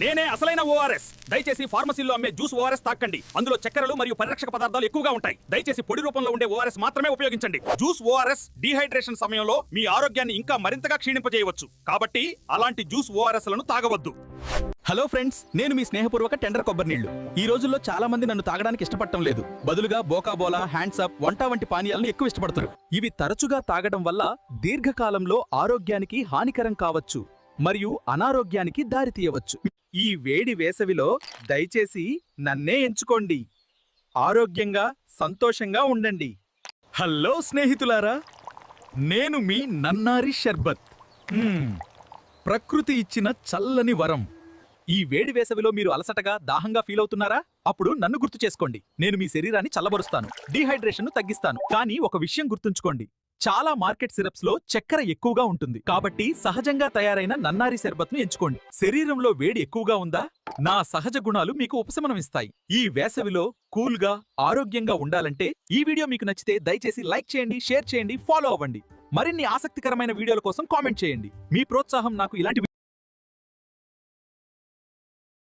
నేనే అసలైన ఓఆర్ఎస్. దయచేసి ఫార్మసీలో అమ్మే జ్యూస్ ఓఆర్ఎస్ తాకండి. అందులో చక్కెరలు మరియు పరిరక్షక పదార్థాలు ఎక్కువగా ఉంటాయి. దయచేసి పొడి రూపంలో ఉండే ఓఆర్ఎస్ మాత్రమే ఉపయోగించండి. జ్యూస్ ఓఆర్ఎస్ డీహైడ్రేషన్ సమయంలో మీ ఆరోగ్యాన్ని ఇంకా మరింతగా క్షీణింపజేయవచ్చు. కాబట్టి అలాంటి జ్యూస్ ఓఆర్ఎస్ లను తాగవద్దు. హలో ఫ్రెండ్స్, నేను మీ స్నేహపూర్వక టెండర్ కొబ్బరి నీళ్లు. ఈ రోజుల్లో చాలా మంది నన్ను తాగడానికి ఇష్టపడటం లేదు. బదులుగా బోకాబోలా, హ్యాండ్స్ అప్, వంట వంటి పానీయాలను ఎక్కువ ఇష్టపడతారు. ఇవి తరచుగా తాగడం వల్ల దీర్ఘకాలంలో ఆరోగ్యానికి హానికరం కావచ్చు మరియు అనారోగ్యానికి దారితీయవచ్చు. ఈ వేడి వేసవిలో దయచేసి నన్నే ఎంచుకోండి. ఆరోగ్యంగా, సంతోషంగా ఉండండి. హలో స్నేహితులారా, నేను మీ నన్నారి షర్బత్. ప్రకృతి ఇచ్చిన చల్లని వరం. ఈ వేడి వేసవిలో మీరు అలసటగా, దాహంగా ఫీల్ అవుతున్నారా? అప్పుడు నన్ను గుర్తు చేసుకోండి. నేను మీ శరీరాన్ని చల్లబరుస్తాను, డీహైడ్రేషన్ ను తగ్గిస్తాను. కానీ ఒక విషయం గుర్తుంచుకోండి, చాలా మార్కెట్ సిరప్స్ లో చక్కెర ఎక్కువగా ఉంటుంది. కాబట్టి సహజంగా తయారైన నన్నారి షర్బత్ ను ఎంచుకోండి. శరీరంలో వేడి ఎక్కువగా ఉందా? నా సహజ గుణాలు మీకు ఉపశమనం ఇస్తాయి. ఈ వేసవిలో కూల్ గా, ఆరోగ్యంగా ఉండాలంటే ఈ వీడియో మీకు నచ్చితే దయచేసి లైక్ చేయండి, షేర్ చేయండి, ఫాలో అవ్వండి. మరిన్ని ఆసక్తికరమైన వీడియోల కోసం కామెంట్ చేయండి. మీ ప్రోత్సాహం నాకు ఇలాంటి